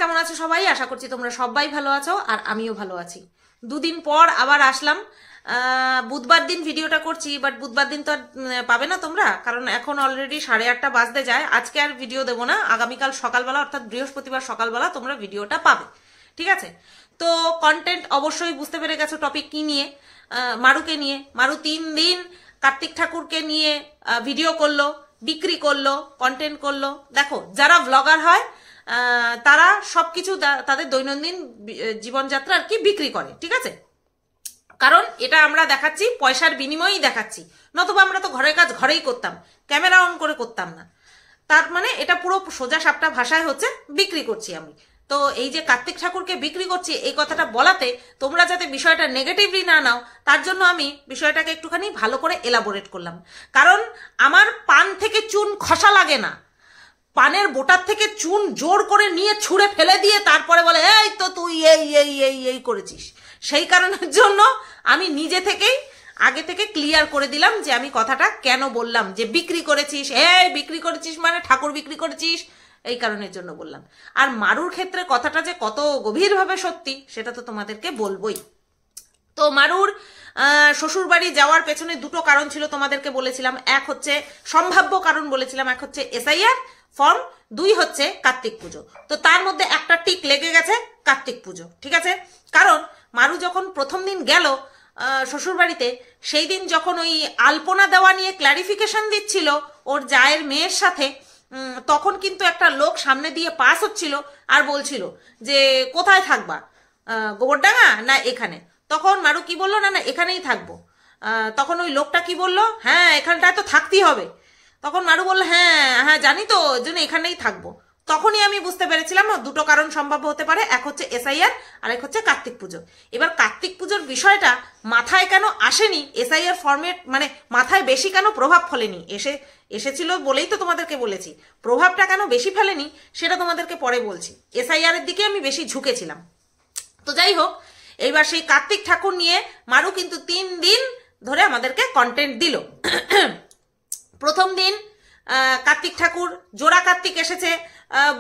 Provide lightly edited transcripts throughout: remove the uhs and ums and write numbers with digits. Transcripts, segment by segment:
কেমন আছো সবাই? আশা করছি তোমরা সবাই ভালো আছো আর আমিও ভালো আছি। দুদিন পর আবার আসলাম। বুধবার দিন ভিডিওটা করছি, বাট বুধবার দিন তো আর পাবে না তোমরা, কারণ এখন অলরেডি 8:30 বাজতে যায়। আজকে আর ভিডিও দেবো না, আগামীকাল সকালবেলা অর্থাৎ বৃহস্পতিবার সকালবেলা তোমরা ভিডিওটা পাবে, ঠিক আছে? তো কন্টেন্ট অবশ্যই বুঝতে পেরে গেছো টপিক কি নিয়ে। মারুকে নিয়ে। মারু 3 দিন কার্তিক ঠাকুরকে নিয়ে ভিডিও করলো, বিক্রি করলো, কন্টেন্ট করলো। দেখো, যারা ব্লগার হয় তারা সবকিছু তাদের দৈনন্দিন জীবনযাত্রা আর কি বিক্রি করে, ঠিক আছে? কারণ এটা আমরা দেখাচ্ছি পয়সার বিনিময়েই দেখাচ্ছি, নতুবা আমরা তো ঘরের কাজ ঘরেই করতাম, ক্যামেরা অন করে করতাম না। তার মানে এটা পুরো সোজা সাপটা ভাষায় হচ্ছে বিক্রি করছি আমি। তো এই যে কার্তিক ঠাকুরকে বিক্রি করছি এই কথাটা বলাতে তোমরা যাতে বিষয়টা নেগেটিভলি না নাও, তার জন্য আমি বিষয়টাকে একটুখানি ভালো করে এলাবোরেট করলাম। কারণ আমার পান থেকে চুন খসা লাগে না, পানের বোটার থেকে চুন জোর করে নিয়ে ছুঁড়ে ফেলে দিয়ে তারপরে বলে এই তো তুই এই এই এই এই করেছিস। সেই কারণের জন্য আমি নিজে থেকেই আগে থেকে ক্লিয়ার করে দিলাম যে আমি কথাটা কেন বললাম যে বিক্রি করেছিস, এই বিক্রি করেছিস মানে ঠাকুর বিক্রি করেছিস, এই কারণের জন্য বললাম। আর মারুর ক্ষেত্রে কথাটা যে কত গভীরভাবে সত্যি সেটা তো তোমাদেরকে বলবোই। তো মারুর শ্বশুর বাড়ি যাওয়ার পেছনে দুটো কারণ ছিল, তোমাদেরকে বলেছিলাম। এক হচ্ছে সম্ভাব্য কারণ বলেছিলাম, এক হচ্ছে এসআইআর ফর্ম, 2 হচ্ছে কার্তিক পুজো। তো তার মধ্যে একটা টিক লেগে গেছে কার্তিক পুজো, ঠিক আছে? কারণ মারু যখন প্রথম দিন গেল শ্বশুর বাড়িতে, সেই দিন যখন ওই আলপনা দেওয়া নিয়ে ক্ল্যারিফিকেশন দিচ্ছিল ওর জায়ের মেয়ের সাথে, তখন কিন্তু একটা লোক সামনে দিয়ে পাস হচ্ছিল আর বলছিল যে কোথায় থাকবা, গোবরডাঙ্গা না এখানে? তখন মারু কি বললো, না না এখানেই থাকবো। তখন ওই লোকটা কি বললো, হ্যাঁ এখানটায় তো থাকতেই হবে। তখন মারু বললো হ্যাঁ হ্যাঁ জানি তো, ওই জন্য এখানেই থাকবো। তখনই আমি বুঝতে পেরেছিলাম দুটো কারণ সম্ভাব্য হতে পারে, এক হচ্ছে এসআইআর আর এক হচ্ছে কার্তিক পুজো। এবার কার্তিক পুজোর বিষয়টা মাথায় কেন আসেনি, এসআইআর ফর্মেট মানে মাথায় বেশি কেন প্রভাব ফেলেনি, এসেছিল বলেই তো তোমাদেরকে বলেছি। প্রভাবটা কেন বেশি ফেলেনি সেটা তোমাদেরকে পরে বলছি। এসআইআর এর দিকে আমি বেশি ঝুঁকেছিলাম। তো যাই হোক, এইবার সেই কার্তিক ঠাকুর নিয়ে মারু কিন্তু 3 দিন ধরে আমাদেরকে কন্টেন্ট দিল। প্রথম দিন কার্তিক ঠাকুর, জোড়া কার্তিক এসেছে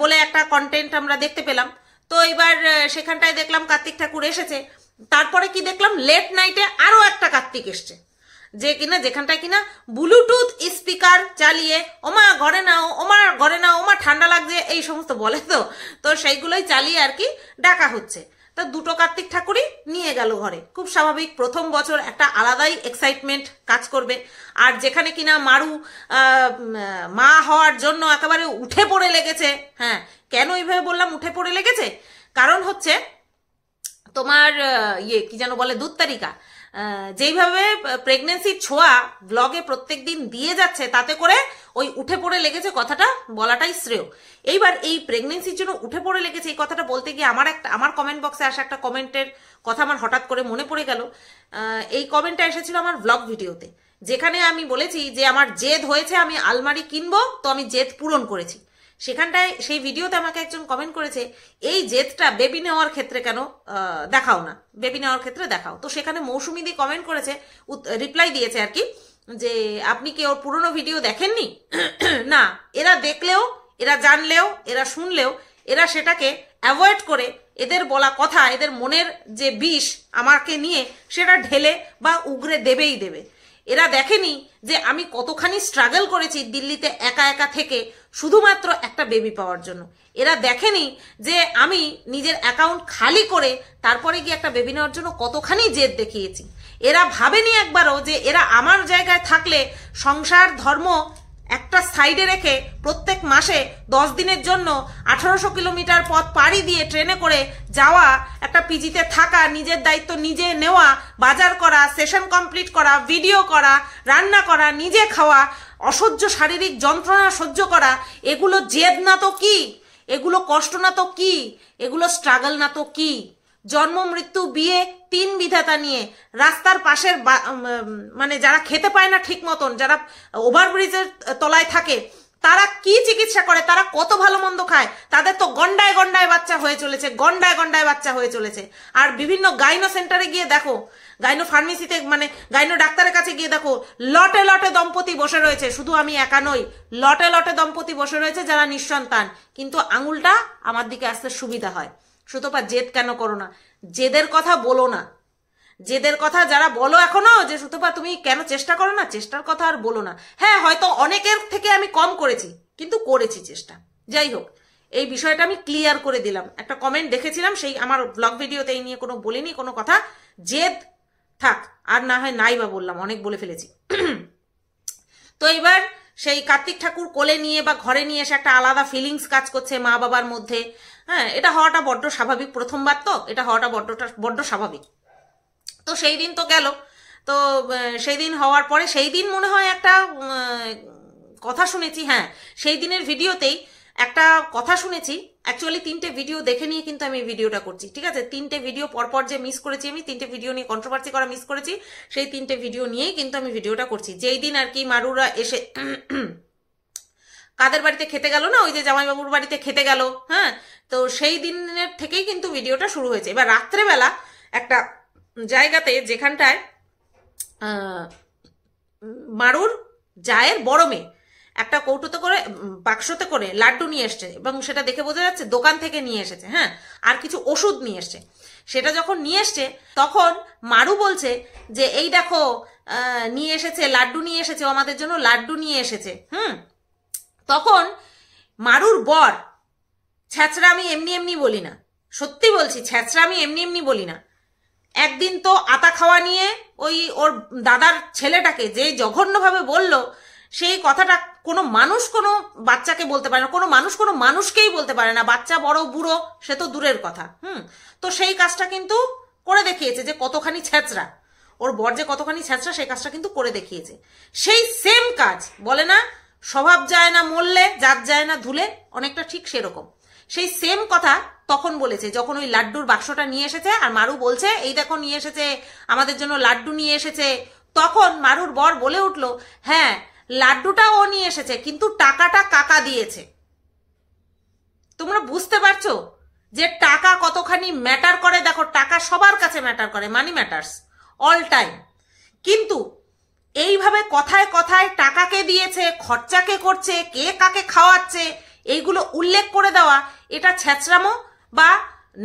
বলে একটা কন্টেন্ট আমরা দেখতে পেলাম। তো এবার সেখানটায় দেখলাম কার্তিক ঠাকুর এসেছে, তারপরে কি দেখলাম লেট নাইটে আরো একটা কার্তিক এসছে, যে কিনা যেখানটায় কিনা ব্লুটুথ স্পিকার চালিয়ে ওমা ঘরে নাও, ওমা ঘরে নাও, ওমা ঠান্ডা লাগছে, এই সমস্ত বলে। তো সেইগুলোই চালিয়ে আর কি ডাকা হচ্ছে। তো দুটো কার্তিক ঠাকুরই নিয়ে গেল ঘরে, খুব স্বাভাবিক। প্রথম বছর একটা আলাদাই এক্সাইটমেন্ট কাজ করবে। আর যেখানে কিনা মারু মা হওয়ার জন্য একেবারে উঠে পড়ে লেগেছে। হ্যাঁ, কেন এইভাবে বললাম উঠে পড়ে লেগেছে? কারণ হচ্ছে তোমার কি যেন বলে, দুধ তালিকা যেইভাবে প্রেগনেন্সির ছোঁয়া ব্লগে প্রত্যেক দিন দিয়ে যাচ্ছে, তাতে করে ওই উঠে পড়ে লেগেছে কথাটা বলাটাই শ্রেয়। এইবার এই প্রেগনেন্সির জন্য উঠে পড়ে লেগেছে এই কথাটা বলতে গিয়ে আমার কমেন্ট বক্সে আসা একটা কমেন্টের কথা আমার হঠাৎ করে মনে পড়ে গেল। এই কমেন্টটা এসেছিল আমার ব্লগ ভিডিওতে, যেখানে আমি বলেছি যে আমার জেদ হয়েছে, আমি আলমারি কিনবো, তো আমি জেদ পূরণ করেছি। সেখানটায় সেই ভিডিওতে আমাকে একজন কমেন্ট করেছে, এই জেদটা বেবি নেওয়ার ক্ষেত্রে কেন দেখাও না, বেবি নেওয়ার ক্ষেত্রে দেখাও। তো সেখানে মৌসুমি দি কমেন্ট করেছে, রিপ্লাই দিয়েছে আর কি, যে আপনি কি ওর পুরনো ভিডিও দেখেননি? না, এরা দেখলেও, এরা জানলেও, এরা শুনলেও এরা সেটাকে অ্যাভয়েড করে এদের বলা কথা, এদের মনের যে বিষ আমাকে নিয়ে সেটা ঢেলে বা উগরে দেবেই দেবে। এরা দেখেনি যে আমি কতখানি স্ট্রাগল করেছি দিল্লিতে একা একা থেকে শুধুমাত্র একটা বেবি পাওয়ার জন্য। এরা দেখেনি যে আমি নিজের অ্যাকাউন্ট খালি করে তারপরে গিয়ে একটা বেবি নেওয়ার জন্য কতখানি জেদ দেখিয়েছি। এরা ভাবেনি একবারও যে এরা আমার জায়গায় থাকলে সংসার ধর্ম একটা সাইডে রেখে প্রত্যেক মাসে 10 দিনের জন্য 1800 কিলোমিটার পথ পাড়ি দিয়ে ট্রেনে করে যাওয়া, একটা পিজিতে থাকা, নিজের দায়িত্ব নিজে নেওয়া, বাজার করা, সেশন কমপ্লিট করা, ভিডিও করা, রান্না করা, নিজে খাওয়া, অসহ্য শারীরিক যন্ত্রণা সহ্য করা, এগুলো জেদ না তো কি? এগুলো কষ্ট না তো কি? এগুলো স্ট্রাগল না তো কি? জন্ম মৃত্যু বিয়ে 3 বিধাতা নিয়ে রাস্তার পাশের মানে যারা খেতে পায় না ঠিক মতন, যারা ওভারব্রিজের তলায় থাকে, তারা কি চিকিৎসা করে, তারা কত ভালো মন্দ খায়, তাদের তো গন্ডায় গন্ডায় বাচ্চা হয়ে চলেছে, গন্ডায় গন্ডায় বাচ্চা হয়ে চলেছে। আর বিভিন্ন গাইনো সেন্টারে গিয়ে দেখো, গাইনো ফার্মেসিতে মানে গাইনো ডাক্তারের কাছে গিয়ে দেখো, লটে লটে দম্পতি বসে রয়েছে। শুধু আমি একা নই, লটে লটে দম্পতি বসে রয়েছে যারা নিঃসন্তান, কিন্তু আঙুলটা আমার দিকে আসতে সুবিধা হয়। সুতপা জেদ কেন করো না, জেদের কথা বলো না, জেদের কথা যারা বলো এখনো যে সুতপা তুমি কেন চেষ্টা করো না, চেষ্টার কথা আর বলো না। হ্যাঁ, হয়তো অনেকের থেকে আমি কম করেছি, কিন্তু করেছি চেষ্টা। যাই হোক, এই বিষয়টা আমি ক্লিয়ার করে দিলাম। একটা কমেন্ট দেখেছিলাম, সেই আমার ব্লগ ভিডিওতে এই নিয়ে কোনো বলিনি কোনো কথা। জেদ থাক, আর না হয় নাই বা বললাম, অনেক বলে ফেলেছি। তো এবার সেই কার্তিক ঠাকুর কোলে নিয়ে বা ঘরে নিয়ে এসে একটা আলাদা ফিলিংস কাজ করছে মা বাবার মধ্যে। হ্যাঁ, এটা হওয়াটা বড্ড স্বাভাবিক, প্রথমবার তো এটা হওয়াটা বড্ড স্বাভাবিক। তো সেই দিন তো গেল, তো সেই দিন হওয়ার পরে সেই দিন মনে হয় একটা কথা শুনেছি। হ্যাঁ, সেই দিনের ভিডিওতেই একটা কথা শুনেছি। অ্যাকচুয়ালি 3টে ভিডিও দেখে নিয়ে কিন্তু আমি ভিডিওটা করছি, ঠিক আছে? 3টে ভিডিও পরপর যে মিস করেছি আমি, 3টে ভিডিও নিয়ে কন্ট্রোভার্সি করা মিস করেছি, সেই 3টে ভিডিও নিয়েই কিন্তু আমি ভিডিওটা করছি। যেই দিন আর কি মারুরা এসে কাদের বাড়িতে খেতে গেল না, ওই যে জামাইবাবুর বাড়িতে খেতে গেল, হ্যাঁ, তো সেই দিনের থেকেই কিন্তু ভিডিওটা শুরু হয়েছে। এবার রাত্রেবেলা একটা জায়গাতে যেখানটায় মারুর জায়ের বড় মেয়ে একটা কৌটোতে করে বাক্সতে করে লাড্ডু নিয়ে এসছে, এবং সেটা দেখে বোঝা যাচ্ছে দোকান থেকে নিয়ে এসেছে। হ্যাঁ, আর কিছু ওষুধ নিয়ে এসছে। সেটা যখন নিয়ে এসছে তখন মারু বলছে যে এই দেখো নিয়ে এসেছে, লাড্ডু নিয়ে এসেছে, ও আমাদের জন্য লাড্ডু নিয়ে এসেছে। তখন মারুর বর, ছ্যাঁচড়া আমি এমনি এমনি বলি না, সত্যি বলছি, ছ্যাঁচড়া আমি এমনি এমনি বলি না, একদিন তো আতা খাওয়া নিয়ে ওই ওর দাদার ছেলেটাকে যে জঘন্যভাবে বলল, সেই কথাটা কোনো মানুষ কোনো বাচ্চাকে বলতে পারে না, কোনো মানুষ কোনো মানুষকেই বলতে পারে না, বাচ্চা বড় বুড়ো সে তো দূরের কথা। তো সেই কাজটা কিন্তু করে দেখিয়েছে যে কতখানি ছ্যাঁচড়া, ওর বর যে কতখানি ছ্যাঁচড়া সেই কাজটা কিন্তু করে দেখিয়েছে। সেই সেম কাজ বলে না, স্বভাব যায় না মরলে, জাত যায় না ধুলে, অনেকটা ঠিক সেরকম। সেই সেম কথা তখন বলেছে যখন ওই লাড্ডুর বাক্সটা নিয়ে এসেছে, আর মারু বলছে এই দেখো নিয়ে এসেছে, আমাদের জন্য লাড্ডু নিয়ে এসেছে। তখন মারুর বর বলে উঠলো, হ্যাঁ লাড্ডুটা ও নিয়ে এসেছে, কিন্তু টাকাটা কাকা দিয়েছে। তোমরা বুঝতে পারছো যে টাকা কতখানি ম্যাটার করে? দেখো, টাকা সবার কাছে ম্যাটার করে, মানি ম্যাটার্স অল টাইম, কিন্তু এইভাবে কথায় কথায় টাকাকে দিয়েছে, খরচাকে করছে, কে কাকে খাওয়াচ্ছে, এইগুলো উল্লেখ করে দেওয়া, এটা ছ্যাঁচড়ামো বা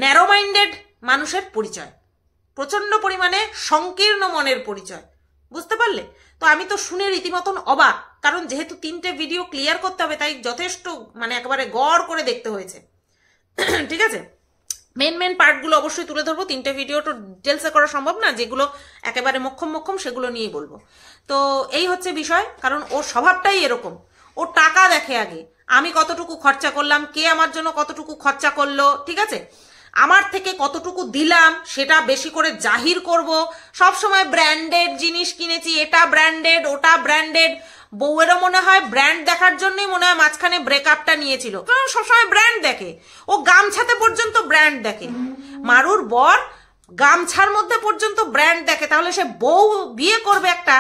ন্যারো মাইন্ডেড মানুষের পরিচয়, প্রচন্ড পরিমাণে সংকীর্ণ মনের পরিচয়। বুঝতে পারলে? তো আমি তো শুনে রীতিমতন অবাক, কারণ যেহেতু 3টে ভিডিও ক্লিয়ার করতে হবে তাই যথেষ্ট মানে একেবারে গড় করে দেখতে হয়েছে। ঠিক আছে, মেন পার্টগুলো অবশ্যই তুলে ধরবো, 3টে ভিডিও তো ডিটেলসে করা সম্ভব না, যেগুলো একেবারে মক্ষম সেগুলো নিয়েই বলবো। তো এই হচ্ছে বিষয়, কারণ ওর স্বভাবটাই এরকম, ও টাকা দেখে আগে, আমি কতটুকু খরচা করলাম, কে আমার জন্য কতটুকু খরচা করলো, ঠিক আছে, আমার থেকে কতটুকু দিলাম সেটা বেশি করে জাহির করব। সব সময় ব্র্যান্ডেড জিনিস কিনেছি, এটা ব্র্যান্ডেড ওটা ব্র্যান্ডেড, বউয়েরও মনে হয় ব্র্যান্ড দেখার জন্যই মনে হয় মাঝখানে ব্রেকআপটা নিয়েছিল, কারণ সবসময় ব্র্যান্ড দেখে, ও গামছাতে পর্যন্ত ব্র্যান্ড দেখে। মারুর বর গামছার মধ্যে পর্যন্ত ব্র্যান্ড দেখে, তাহলে সে বউ বিয়ে করবে একটা,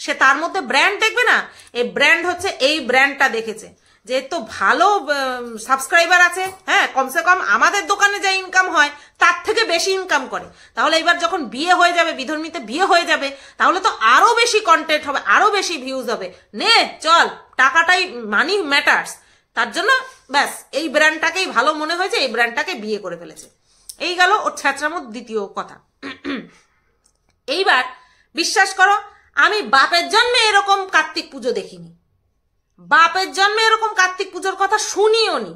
সে তার মধ্যে ব্র্যান্ড দেখবে না? এই ব্র্যান্ড হচ্ছে, এই ব্র্যান্ডটা দেখেছে, যেহেতু ভালো সাবস্ক্রাইবার আছে, হ্যাঁ কমসে কম আমাদের দোকানে যা ইনকাম হয় তার থেকে বেশি ইনকাম করে, তাহলে এবার যখন বিয়ে হয়ে যাবে, বিধর্মীতে বিয়ে হয়ে যাবে, তাহলে তো আরো বেশি কন্টেন্ট হবে, আরো বেশি ভিউজ হবে, নে চল, টাকাটাই মানি ম্যাটার্স। তার জন্য ব্যাস এই ব্র্যান্ডটাকেই ভালো মনে হয়েছে, এই ব্র্যান্ডটাকে বিয়ে করে ফেলেছে। এই গেল ওর ছ্যাঁচড়ামোর দ্বিতীয় কথা। এইবার বিশ্বাস করো, আমি বাপের জন্মে এরকম কার্তিক পুজো দেখিনি, বাপের জন্মে এরকম কার্তিক পুজোর কথা শুনিও নি।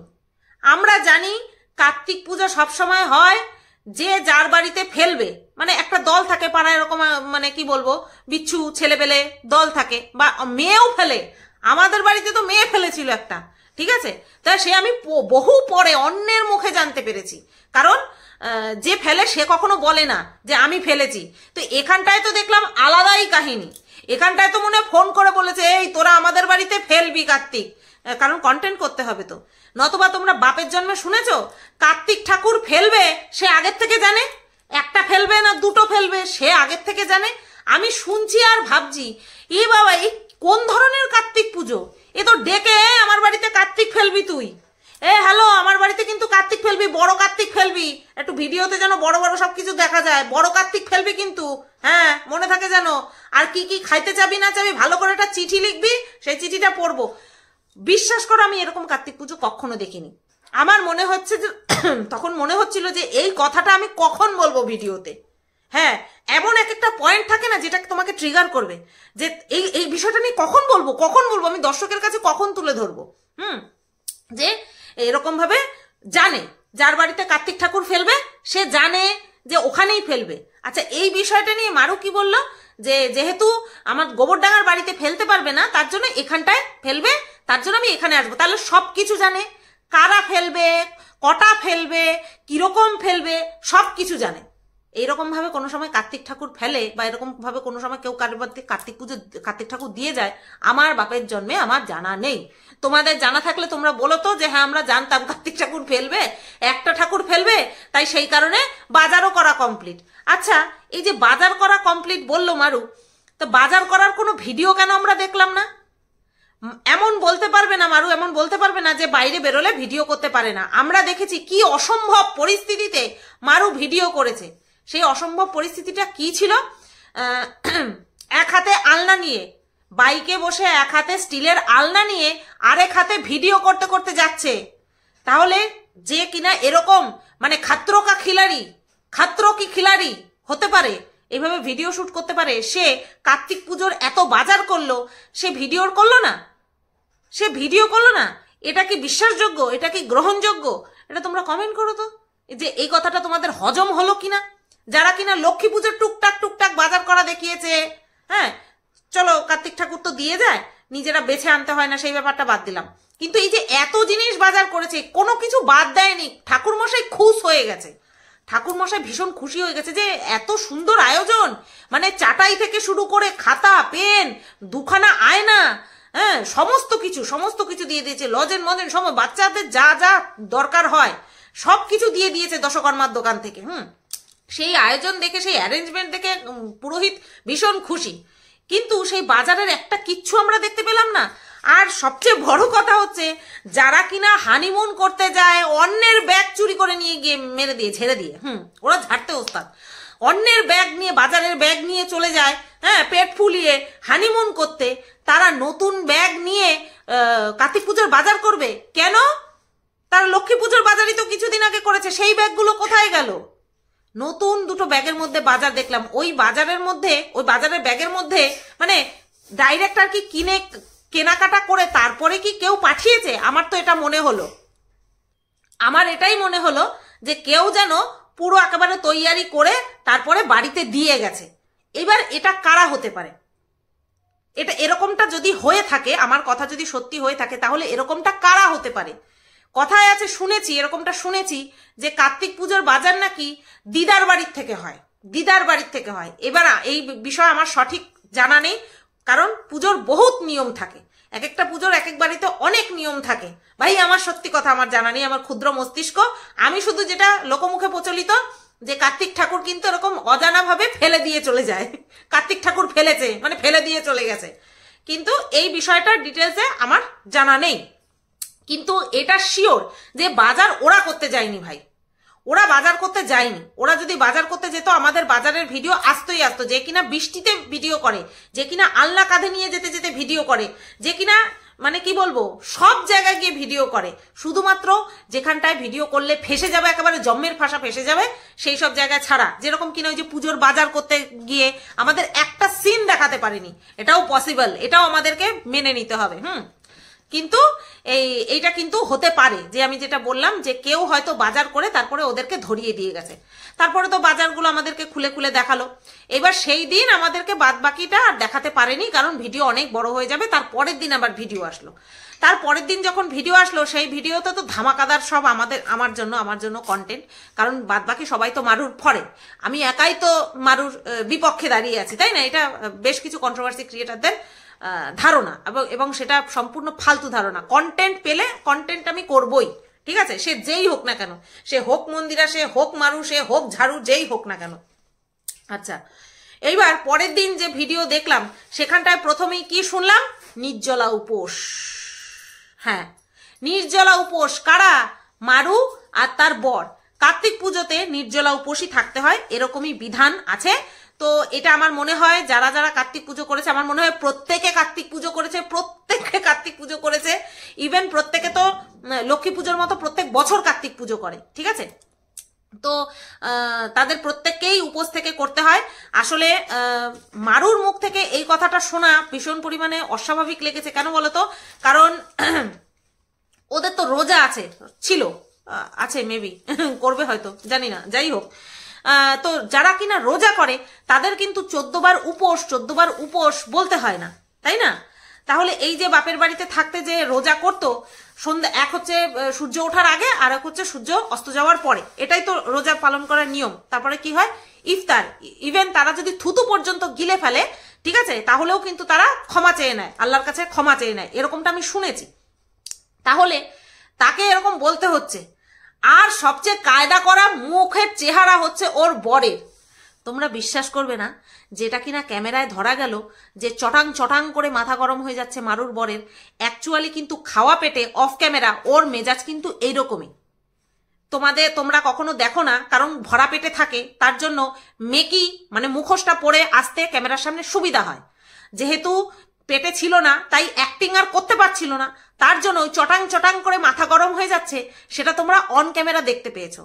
আমরা জানি কার্তিক পুজো সবসময় হয় যে যার বাড়িতে ফেলবে, মানে একটা দল থাকে পাড়ায়, এরকম মানে কি বলবো, বিচ্ছু ছেলেপেলে দল থাকে, বা মেয়েও ফেলে, আমাদের বাড়িতে তো মেয়ে ফেলেছিল একটা, ঠিক আছে, তা সে আমি বহু পরে অন্যের মুখে জানতে পেরেছি, কারণ যে ফেলে সে কখনো বলে না যে আমি ফেলেছি। তো এখানটায় তো দেখলাম আলাদাই কাহিনী, এখানটায় তো মনে ফোন করে বলেছে এই তোরা আমাদের বাড়িতে ফেলবি কার্তিক, কারণ কন্টেন্ট করতে হবে তো। নতবা তোমরা বাপের জন্মে শুনেছো কার্তিক ঠাকুর ফেলবে, সে আগের থেকে জানে, একটা ফেলবে না দুটো ফেলবে সে আগের থেকে জানে। আমি শুনছি আর ভাবছি এ বাবা, এই কোন ধরনের কার্তিক পুজো, এ তো ডেকে আমার বাড়িতে কার্তিক ফেলবি তুই, হ্যালো আমার বাড়িতে কিন্তু কার্তিক ফেলবি, বড় কার্তিক ফেলবি, একটু ভিডিওতে যেন বড় বড় সবকিছু দেখা যায়, বড় কার্তিক ফেলবি কিন্তু, হ্যাঁ মনে থাকে যেন। আর কি কি খাইতে চাবি না চাবি ভালো করে একটা চিঠি লিখবি, সেই চিঠিটা পড়বো। বিশ্বাস করো আমি এরকম কার্তিক পুজো কখনো দেখিনি। আমার মনে হচ্ছে যে তখন মনে হচ্ছিল যে এই কথাটা আমি কখন বলবো ভিডিওতে। হ্যাঁ, এমন এক একটা পয়েন্ট থাকে না যেটা তোমাকে ট্রিগার করবে, যে এই এই বিষয়টা নিয়ে কখন বলবো আমি দর্শকের কাছে কখন তুলে ধরবো। যে এরকম ভাবে জানে যার বাড়িতে কার্তিক ঠাকুর ফেলবে সে জানে যে ওখানেই ফেলবে। আচ্ছা, এই বিষয়টা নিয়ে মারু কি বললো, যে যেহেতু আমার গোবরডাঙ্গার বাড়িতে ফেলতে পারবে না তার জন্য এখানটায় ফেলবে, তার জন্য আমি এখানে আসবো। তাহলে সব কিছু জানে, কারা ফেলবে, কটা ফেলবে, কিরকম ফেলবে, সব কিছু জানে। এইরকম ভাবে কোনো সময় কার্তিক ঠাকুর ফেলে বা এরকম ভাবে কোনো সময় কেউ কারোর বাড়িতে কার্তিক ঠাকুর দিয়ে যায় আমার বাপের জন্মে আমার জানা নেই। তোমাদের জানা থাকলে তোমরা বলো তো যে হ্যাঁ আমরা জানতাম কার্তিক ঠাকুর ফেলবে, একটা ঠাকুর ফেলবে, তাই সেই কারণে বাজারও করা কমপ্লিট। আচ্ছা, এই যে বাজার করা কমপ্লিট বললো মারু, তো বাজার করার কোনো ভিডিও কেন আমরা দেখলাম না? এমন বলতে পারবে না মারু, এমন বলতে পারবে না যে বাইরে বেরোলে ভিডিও করতে পারে না। আমরা দেখেছি কি অসম্ভব পরিস্থিতিতে মারু ভিডিও করেছে। সেই অসম্ভব পরিস্থিতিটা কি ছিল? এক হাতে আলনা নিয়ে বাইকে বসে, এক হাতে স্টিলের আলনা নিয়ে আরেক হাতে ভিডিও করতে করতে যাচ্ছে। তাহলে যে কিনা এরকম মানে খাত্রো কি খিলাড়ি হতে পারে, এইভাবে ভিডিও শুট করতে পারে, সে কার্তিক পুজোর এত বাজার করলো, সে ভিডিও করলো না? এটা কি বিশ্বাসযোগ্য? এটা কি গ্রহণযোগ্য? এটা তোমরা কমেন্ট করো তো, যে এই কথাটা তোমাদের হজম হলো কিনা। যারা কিনা লক্ষ্মী পুজোর টুকটাক বাজার করা দেখিয়েছে, হ্যাঁ চলো কার্তিক ঠাকুর তো দিয়ে যায়, নিজেরা বেছে আনতে হয় না, সেই ব্যাপারটা বাদ দিলাম। কিন্তু এই যে এত জিনিস বাজার করেছে, কোনো কিছু বাদ দেয়নি। ঠাকুরমশাই খুশ হয়ে গেছে, ঠাকুরমশাই ভীষণ খুশি হয়ে গেছে যে এত সুন্দর আয়োজন, মানে চাটাই থেকে শুরু করে খাতা পেন, দুখানা আয়না, হ্যাঁ সমস্ত কিছু দিয়ে দিয়েছে। লজেন মজেন সময় বাচ্চাদের যা যা দরকার হয় সব কিছু দিয়ে দিয়েছে দশকর্মার দোকান থেকে। সেই আয়োজন দেখে, সেই অ্যারেঞ্জমেন্ট দেখে পুরোহিত ভীষণ খুশি। কিন্তু সেই বাজারের একটা কিচ্ছু আমরা দেখতে পেলাম না। আর সবচেয়ে বড় কথা হচ্ছে, যারা কিনা হানিমুন করতে যায় অন্যের ব্যাগ চুরি করে নিয়ে গিয়ে ঝেড়ে দিয়ে ওরা ঝাড়তে ওস্তাদ, অন্যের ব্যাগ নিয়ে, বাজারের ব্যাগ নিয়ে চলে যায়, হ্যাঁ পেট ফুলিয়ে হানিমুন করতে। তারা নতুন ব্যাগ নিয়ে কার্তিক পুজোর বাজার করবে কেন? তারা লক্ষ্মী পুজোর বাজারই তো কিছুদিন আগে করেছে, সেই ব্যাগগুলো কোথায় গেল? নতুন দুটো ব্যাগের মধ্যে বাজার দেখলাম। ওই বাজারের ব্যাগের মধ্যে মানে ডাইরেক্ট আর কি কেনাকাটা করে তারপরে কি কেউ পাঠিয়েছে? আমার তো এটা মনে হলো, আমার এটাই মনে হলো যে কেউ যেন পুরো একেবারে তৈয়ারি করে তারপরে বাড়িতে দিয়ে গেছে। এবার এটা কারা হতে পারে? এটা এরকমটা যদি হয়ে থাকে, আমার কথা যদি সত্যি হয়ে থাকে, তাহলে এরকমটা কারা হতে পারে? কথায় আছে, এরকমটা শুনেছি যে কার্তিক পুজোর বাজার নাকি দিদার বাড়ির থেকে হয়। এবার এই বিষয়ে আমার সঠিক জানা নেই, কারণ পুজোর বহুত নিয়ম থাকে, এক একটা পুজোর এক এক বাড়িতে অনেক নিয়ম থাকে। ভাই আমার সত্যি কথা আমার জানা নেই, আমার ক্ষুদ্র মস্তিষ্ক। আমি শুধু যেটা লোকমুখে প্রচলিত যে কার্তিক ঠাকুর কিন্তু এরকম অজানা ভাবে ফেলে দিয়ে চলে যায়, কার্তিক ঠাকুর ফেলেছে মানে ফেলে দিয়ে চলে গেছে। কিন্তু এই বিষয়টার ডিটেলসে আমার জানা নেই। কিন্তু এটা শিওর যে বাজার ওরা করতে যায়নি ভাই, ওরা বাজার করতে যায়নি। ওরা যদি বাজার করতে যেত আমাদের বাজারের ভিডিও আসতোই আসতো। যে কিনা বৃষ্টিতে ভিডিও করে, যে কিনা আলনা কাঁধে নিয়ে যেতে যেতে ভিডিও করে, যে কিনা মানে কি বলবো সব জায়গায় গিয়ে ভিডিও করে, শুধুমাত্র যেখানটায় ভিডিও করলে ফেসে যাবে, একেবারে জম্মের ফাঁসা ফেসে যাবে সেই সব জায়গায় ছাড়া। যেরকম কিনা ওই যে পুজোর বাজার করতে গিয়ে আমাদের একটা সিন দেখাতে পারেনি, এটাও পসিবল, এটাও আমাদেরকে মেনে নিতে হবে। কিন্তু এইটা কিন্তু হতে পারে যে আমি যেটা বললাম, যে কেউ হয়তো বাজার করে তারপরে ওদেরকে ধরিয়ে দিয়ে গেছে। তারপরে তো বাজারগুলো আমাদেরকে খুলে খুলে দেখালো। এবার সেই দিন আমাদেরকে বাদ বাকিটা আর দেখাতে পারেনি, কারণ ভিডিও অনেক বড় হয়ে যাবে। তারপরের দিন আবার ভিডিও আসলো। তারপরের দিন যখন ভিডিও আসলো, সেই ভিডিওতে তো ধামাকাদার সব আমার জন্য কন্টেন্ট, কারণ বাদ বাকি সবাই তো মারুর ফরে, আমি একাই তো মারুর বিপক্ষে দাঁড়িয়ে আছি, তাই না? এটা বেশ কিছু কন্ট্রোভার্সি ক্রিয়েটারদের ধারণা, এবং সেটা সম্পূর্ণ ফালতু ধারণা। কন্টেন্ট পেলে কন্টেন্ট আমি করবই, ঠিক আছে? সে যেই হোক না কেন, সে হোক মন্দিরা, সে হোক মারু, সে হোক ঝাড়ু, যেই হোক না কেন। আচ্ছা, এইবার পরের দিন যে ভিডিও দেখলাম সেখানটায় প্রথমেই কি শুনলাম? নির্জলা উপোস। হ্যাঁ, নির্জলা উপোস কারা? মারু আর তার বর। কার্তিক পুজোতে নির্জলা উপোসই থাকতে হয়, এরকমই বিধান আছে। তো এটা আমার মনে হয় যারা যারা কার্তিক পুজো করেছে, আমার মনে হয় প্রত্যেকে কার্তিক পুজো করেছে, প্রত্যেকে কার্তিক পুজো করেছে। ইভেন প্রত্যেকে তো লক্ষ্মী পুজোর মতো প্রত্যেক বছর কার্তিক পুজো করে, ঠিক আছে? তো তাদের প্রত্যেককেই উপোস থেকে করতে হয়। আসলে মারুর মুখ থেকে এই কথাটা শোনা ভীষণ পরিমাণে অস্বাভাবিক লেগেছে। কেন বলতো? কারণ ওদের তো রোজা ছিল, আছে মেবি, করবে হয়তো, জানি না, যাই হোক। তো যারা কিনা রোজা করে তাদের কিন্তু 14 বার উপোস বলতে হয় না, তাই না? তাহলে এই যে বাপের বাড়িতে থাকতে যে রোজা করতো, সন্ধ্যা এক হচ্ছে সূর্য ওঠার আগে, আর এক হচ্ছে সূর্য অস্ত যাওয়ার পরে, এটাই তো রোজা পালন করার নিয়ম। তারপরে কি হয়? ইফতার। ইভেন তারা যদি থুতু পর্যন্ত গিলে ফেলে, ঠিক আছে, তাহলেও কিন্তু তারা ক্ষমা চেয়ে নেয়, আল্লাহর কাছে ক্ষমা চেয়ে নেয়, এরকমটা আমি শুনেছি। তাহলে তাকে এরকম বলতে হচ্ছে। আর সবচেয়ে কায়দা করা মুখের চেহারা হচ্ছে ওর বরের। তোমরা বিশ্বাস করবে না, যেটা কিনা ক্যামেরায় ধরা গেল যে চটাং চটাং করে মাথা গরম হয়ে যাচ্ছে মারুর বরের, অ্যাকচুয়ালি কিন্তু খাওয়া পেটে অফ ক্যামেরা ওর মেজাজ কিন্তু এইরকমই। তোমরা কখনো দেখো না, কারণ ভরা পেটে থাকে, তার জন্য মেকি মানে মুখোশটা পরে আসতে ক্যামেরার সামনে সুবিধা হয়। যেহেতু পেটে ছিল না, তাই অ্যাক্টিং আর করতে পারছিল না, তার জন্য ওই চটাং চটাং করে মাথা গরম হয়ে যাচ্ছে, সেটা তোমরা অন ক্যামেরা দেখতে পেয়েছো।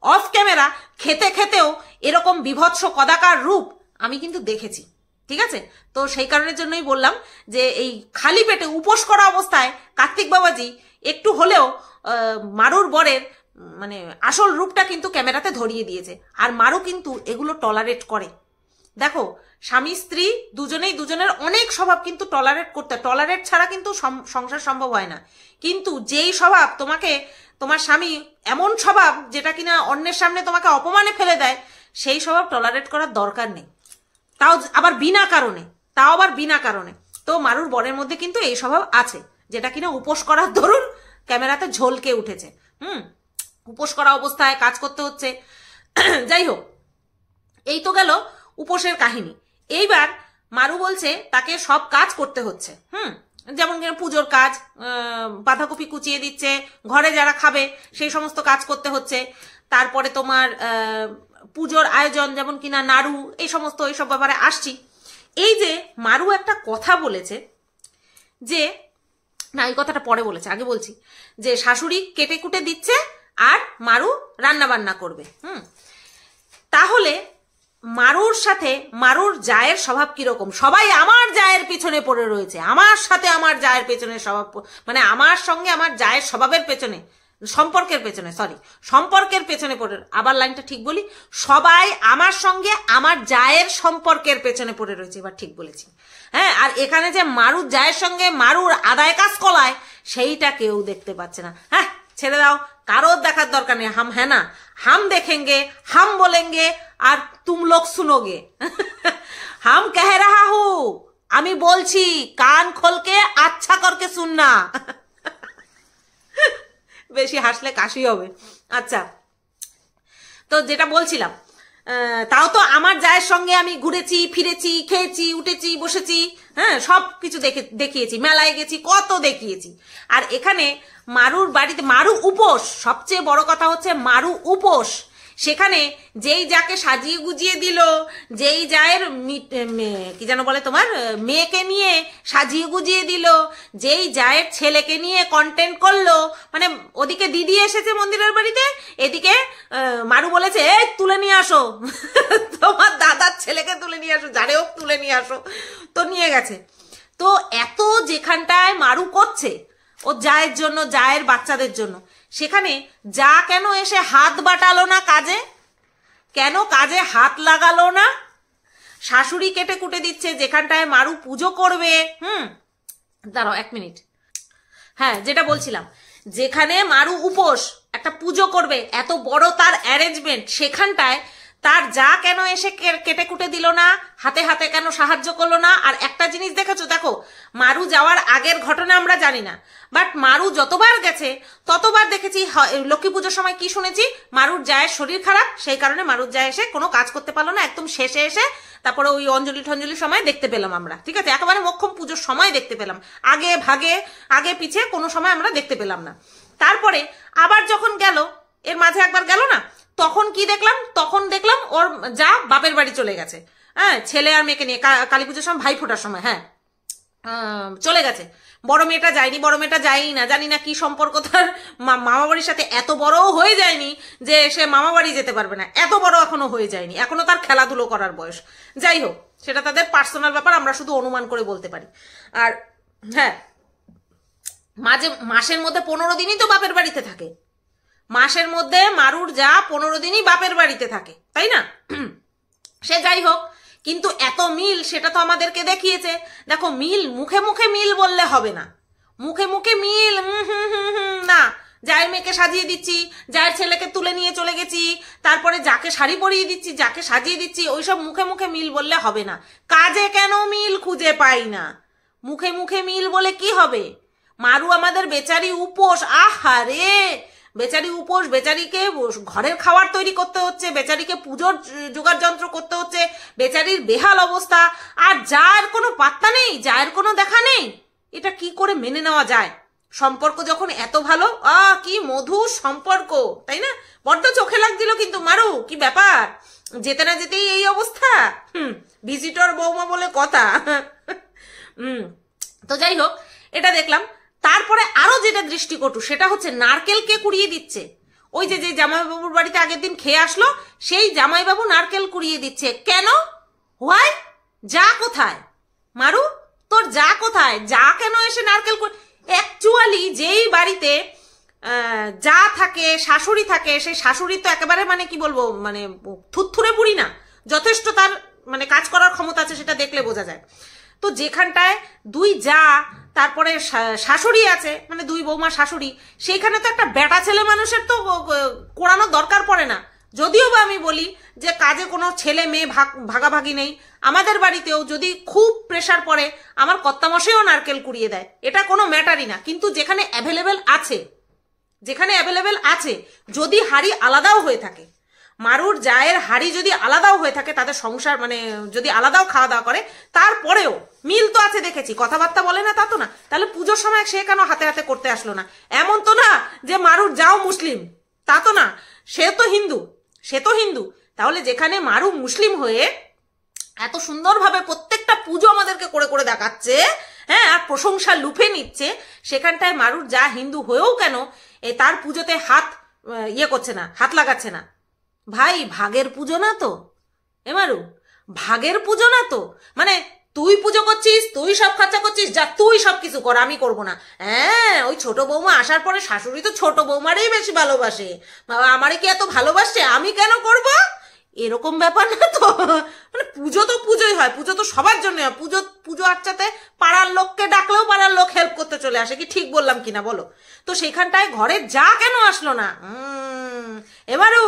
অফ ক্যামেরা খেতে খেতেও এরকম বিভৎস কদাকার রূপ আমি কিন্তু দেখেছি, ঠিক আছে? তো সেই কারণের জন্যই বললাম যে এই খালি পেটে উপোস করা অবস্থায় কার্তিক বাবাজি একটু হলেও মারুর বরের মানে আসল রূপটা কিন্তু ক্যামেরাতে ধরিয়ে দিয়েছে। আর মারু কিন্তু এগুলো টলারেট করে। দেখো, স্বামী স্ত্রী দুজনেই দুজনের অনেক স্বভাব কিন্তু টলারেট ছাড়া কিন্তু সংসার সম্ভব হয় না। কিন্তু যেই স্বভাব তোমার স্বামী এমন স্বভাব যেটা কিনা অন্যের সামনে তোমাকে অপমানে ফেলে দেয়, সেই স্বভাব টলারেট করার দরকার নেই, তাও আবার বিনা কারণে। তো মারুর বরের মধ্যে কিন্তু এই স্বভাব আছে, যেটা কিনা উপোস করার দরুন ক্যামেরাতে ঝলকে উঠেছে। উপোস করা অবস্থায় কাজ করতে হচ্ছে। যাই হোক, এই তো গেল উপোসের কাহিনী। এইবার মারু বলছে তাকে সব কাজ করতে হচ্ছে। যেমন পুজোর কাজ, বাঁধাকপি কুচিয়ে দিচ্ছে, ঘরে যারা খাবে সেই সমস্ত কাজ করতে হচ্ছে। তারপরে তোমার পুজোর আয়োজন, যেমন কিনা নাড়ু, এইসব ব্যাপারে আসছি। এই যে মারু একটা কথা বলেছে, যে না, এই কথাটা পরে বলেছে, আগে বলছি, যে শাশুড়ি কেটে কুটে দিচ্ছে আর মারু রান্না বান্না করবে। তাহলে মারুর সাথে মারুর জায়ের স্বভাব কিরকম? সবাই আমার জায়ের পিছনে পড়ে রয়েছে, আমার সাথে আমার জায়ের পেছনে স্বভাব, মানে আমার সঙ্গে আমার জায়ের স্বভাবের পেছনে, সম্পর্কের পেছনে পড়ে। আবার লাইনটা ঠিক বলি, সবাই আমার সঙ্গে আমার জায়ের সম্পর্কের পেছনে পড়ে রয়েছে। এবার ঠিক বলেছি, হ্যাঁ। আর এখানে যে মারুর জায়ের সঙ্গে মারুর আদায় কাজ কলায়, সেইটা কেউ দেখতে পাচ্ছে না। হ্যাঁ, ছেড়ে দাও, কারোর দেখার দরকার নেই। হাম হ্যাঁ না, হাম देखेंगे, হাম বলেंगे আর তুম লোক শুনোগে। হাম কহ রাহা হু, আমি বলছি, কান খোলকে আচ্ছা করকে শুননা। বেশি হাসলে কাশি হবে। আচ্ছা, তো যেটা বলছিলাম, তাও তো আমার জায়ের সঙ্গে আমি ঘুরেছি, ফিরেছি, খেয়েছি, উঠেছি, বসেছি, হ্যাঁ, সব কিছু দেখিয়েছি, মেলায় গেছি, কত দেখিয়েছি। আর এখানে মারুর বাড়িতে মারু উপোস, সবচেয়ে বড় কথা হচ্ছে মারু উপোস। সেখানে যেই যাকে সাজিয়ে গুজিয়ে দিল, যেই জায়ের কি যেন বলে তোমার মেয়েকে নিয়ে সাজিয়ে গুজিয়ে দিল, যেই জায়ের ছেলেকে নিয়ে কন্টেন্ট করলো, মানে ওদিকে দিদি এসেছে মন্দিরের বাড়িতে, এদিকে মারু বলেছে এই তুলে নিয়ে আসো, তোমার দাদার ছেলেকে তুলে নিয়ে আসো, যারে হোক তুলে নিয়ে আসো। তো নিয়ে গেছে। তো এত যেখানটায় মারু করছে ও জায়ের জন্য, জায়ের বাচ্চাদের জন্য, সেখানে যা কেন এসে হাত বাটালো না কাজে? কেন কাজে হাত লাগালো না? শাশুড়ি কেটে কুটে দিচ্ছে যেখানটায় মারু পুজো করবে। দাঁড়াও 1 মিনিট। হ্যাঁ, যেটা বলছিলাম, যেখানে মারু উপোস একটা পুজো করবে, এত বড় তার অ্যারেঞ্জমেন্ট, সেখানটায় তার যা কেন এসে কেটে কুটে দিল না, হাতে হাতে কেন সাহায্য করলো না? আর একটা জিনিস দেখেছো, দেখো, মারু যাওয়ার আগের ঘটনা আমরা জানি না, বাট মারু যতবার গেছে ততবার দেখেছি, লক্ষ্মী পুজোর সময় কি শুনেছি, মারুর জায়ের শরীর খারাপ, সেই কারণে মারুর জায় এসে কোনো কাজ করতে পারলো না, একদম শেষে এসে তারপরে ওই অঞ্জলি ঠঞ্জলির সময় দেখতে পেলাম আমরা, ঠিক আছে, একেবারে মোক্ষম পুজোর সময় দেখতে পেলাম, আগে পিছে কোনো সময় আমরা দেখতে পেলাম না। তারপরে আবার যখন গেল, এর মাঝে একবার গেল না, তখন কি দেখলাম, তখন দেখলাম ওর যা বাপের বাড়ি চলে গেছে, হ্যাঁ, ছেলে আর মেয়েকে নিয়ে কালী পুজোর সময়, ভাই ফোটার সময়, হ্যাঁ, চলে গেছে। বড় মেয়েটা যায়নি, বড় মেয়েটা যায়ই না, জানি না কি সম্পর্ক তার মামা বাড়ির সাথে, এত বড়ও হয়ে যায়নি যে সে মামা বাড়ি যেতে পারবে না, এত বড় এখনো হয়ে যায়নি, এখনো তার খেলাধুলো করার বয়স। যাই হোক, সেটা তাদের পার্সোনাল ব্যাপার, আমরা শুধু অনুমান করে বলতে পারি। আর হ্যাঁ, মাসের মধ্যে 15 দিনই তো বাপের বাড়িতে থাকে, মাসের মধ্যে মারুর যা 15 দিনই বাপের বাড়িতে থাকে, তাই না? সে যাই হোক, কিন্তু এত মিল সেটা তো আমাদেরকে দেখিয়েছে। দেখো, মিল মুখে মুখে মিল বললে হবে না, মুখে মুখে মিল না, যার মেয়েকে সাজিয়ে দিচ্ছি, যার ছেলেকে তুলে নিয়ে চলে গেছি, তারপরে যাকে শাড়ি পরিয়ে দিচ্ছি, যাকে সাজিয়ে দিচ্ছি, ওইসব মুখে মুখে মিল বললে হবে না। কাজে কেন মিল খুঁজে পাই না? মুখে মুখে মিল বলে কি হবে? মারু আমাদের বেচারি উপোস, আহারে বেচারি উপোস, বেচারিকে ঘরের খাবার তৈরি করতে হচ্ছে, বেচারিকে পুজোর জোগাড় যন্ত্র করতে হচ্ছে, বেচারির বেহাল অবস্থা, আর যার কোনো পাত্তা নেই, যার কোনো দেখা নেই। এটা কি করে মেনে নেওয়া যায়? সম্পর্ক যখন এত ভালো, কি মধুর সম্পর্ক, তাই না? বড্ড চোখে লাগছিল কিন্তু মারু, কি ব্যাপার, যেতে না যেতেই এই অবস্থা। ভিজিটর বৌমা বলে কথা। তো যাই হোক, এটা দেখলাম। তারপরে আরো যেটা দৃষ্টিকটু, সেটা হচ্ছে নারকেলকে কুড়িয়ে দিচ্ছে। ওই যে জামাইবাবুর বাড়িতে আগের দিন খেয়ে আসলো, সেই জামাইবাবু নারকেল কুড়িয়ে দিচ্ছে। কেন? হোয়াই? যা কোথায় মারু, তোর যা কোথায়? যা কেন এসে নারকেল? অ্যাকচুয়ালি যেই বাড়িতে যা থাকে, শাশুড়ি থাকে, সেই শাশুড়ি তো একেবারে মানে কি বলবো, মানে থুরথুরে বুড়ি না, যথেষ্ট তার মানে কাজ করার ক্ষমতা আছে, সেটা দেখলে বোঝা যায়। তো যেখানটায় দুই যা, তারপরে শাশুড়ি আছে, মানে দুই বৌমা শাশুড়ি, সেইখানে তো একটা বেটা ছেলে মানুষের তো কোড়ানোর দরকার পড়ে না। যদিও বা আমি বলি যে কাজে কোনো ছেলে মেয়ে ভাগাভাগি নেই, আমাদের বাড়িতেও যদি খুব প্রেশার পড়ে আমার কর্তামশাইও নারকেল কুড়িয়ে দেয়, এটা কোনো ম্যাটারই না। কিন্তু যেখানে অ্যাভেলেবেল আছে, যদি হাড়ি আলাদাও হয়ে থাকে, মারুর জায়ের হাড়ি যদি আলাদাও হয়ে থাকে, তাদের সংসার মানে যদি আলাদাও খাওয়া দাওয়া করে, তারপরেও মিল তো আছে, দেখেছি, কথাবার্তা বলে না, তা তো না। তাহলে পুজোর সময় সে কেন হাতে হাতে করতে আসলো না? এমন তো না যে মারুর যাও মুসলিম, তা তো না, সে তো হিন্দু। তাহলে যেখানে মারু মুসলিম হয়ে এত সুন্দরভাবে প্রত্যেকটা পুজো আমাদেরকে করে করে দেখাচ্ছে, হ্যাঁ, আর প্রশংসা লুফে নিচ্ছে, সেখানটায় মারুর যা হিন্দু হয়েও কেন তার পুজোতে হাত করছে না, হাত লাগাচ্ছে না? ভাই, ভাগের পুজো না তো এমারু, ভাগের পুজো না তো, মানে তুই পুজো করছিস, তুই সব খরচা করছিস, যা তুই সব কিছু কর, আমি করবো না। হ্যাঁ, ওই ছোট বৌমা আসার পরে শাশুড়ি তো ছোট বৌমারই বেশি ভালোবাসে, বাবা আমারে কি এত ভালোবাসছে, আমি কেন করব? এরকম ব্যাপার না তো। মানে পুজো তো পুজোই হয়, পুজো তো সবার জন্য হয়। পুজো আচ্ছাতে পাড়ার লোককে ডাকলেও পাড়ার লোক হেল্প করতে চলে আসে, কি ঠিক বললাম কিনা বলো? তো সেইখানটায় ঘরে যা কেন আসলো না? এবারও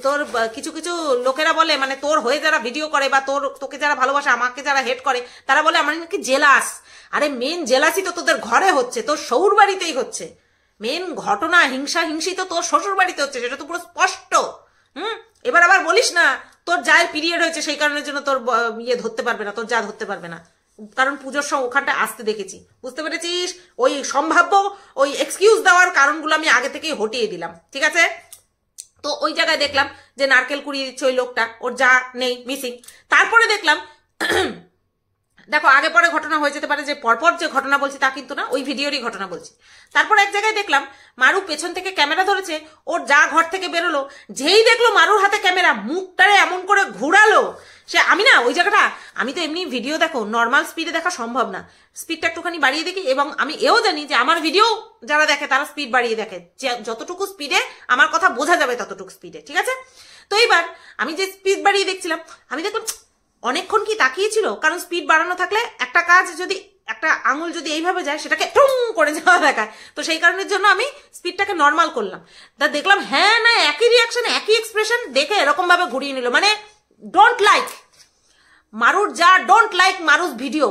তোর কিছু কিছু লোকেরা বলে, মানে তোর হয়ে যারা ভিডিও করে বা তোকে যারা ভালোবাসে, আমাকে যারা হেট করে, তারা বলে আমার নাকি জেলাস। আরে মেন জেলাসি তো তোদের ঘরে হচ্ছে, তোর শ্বশুর বাড়িতেই হচ্ছে। মেন ঘটনা হিংসি তো তোর শ্বশুর বাড়িতে হচ্ছে, সেটা তো পুরো স্পষ্ট। এবার আবার বলিস না তোর যার পিরিয়ড হয়েছে সেই কারণের জন্য তোর ধরতে পারবে না, তোর যা ধরতে পারবে না, কারণ পুজোর সময় ওখানটায় আসতে দেখেছি, বুঝতে পেরেছিস? ওই সম্ভাব্য ওই এক্সকিউজ দেওয়ার কারণগুলো আমি আগে থেকেই হটিয়ে দিলাম, ঠিক আছে? তো ওই জায়গায় দেখলাম যে নারকেল কুড়িয়ে দিচ্ছে ওই লোকটা, ওর যা নেই, মিসিং। তারপরে দেখলাম, দেখো আগে পরে ঘটনা হয়ে যেতে পারে, যে পরপর যে ঘটনা বলছি তা কিন্তু না, ওই ভিডিওরই ঘটনা বলছি। তারপর এক জায়গায় দেখলাম মারু পেছন থেকে ক্যামেরা ধরেছে, ওর যা ঘর থেকে বেরোলো, যেই দেখলো মারুর হাতে ক্যামেরা, মুখটারে এমন করে ঘুরালো, সে আমি না ওই জায়গাটা, আমি তো এমনি ভিডিও দেখো নর্মাল স্পিডে দেখা সম্ভব না, স্পিডটা একটুখানি বাড়িয়ে দেখি, এবং আমি এও জানি যে আমার ভিডিও যারা দেখে তারা স্পিড বাড়িয়ে দেখে, যতটুকু স্পিডে আমার কথা বোঝা যাবে ততটুকু স্পিডে, ঠিক আছে? তো এইবার আমি যে স্পিড বাড়িয়ে দেখছিলাম, আমি দেখলাম অনেকক্ষণ কি তাকিয়েছিল, কারণ স্পিড বাড়ানো থাকলে একটা কাজ যদি একটা আঙুল যদি এইভাবে যায় সেটাকে টুং করে যাওয়া দেখায়, তো সেই কারণের জন্য আমি স্পিডটাকে নর্মাল করলাম। তা দেখলাম হ্যাঁ না, একই রিয়াকশন একই এক্সপ্রেশন, দেখে এরকম ভাবে ঘুরিয়ে নিল, মানে ডোন্ট লাইক মারুর যা, ডোন্ট লাইক মারুস ভিডিও,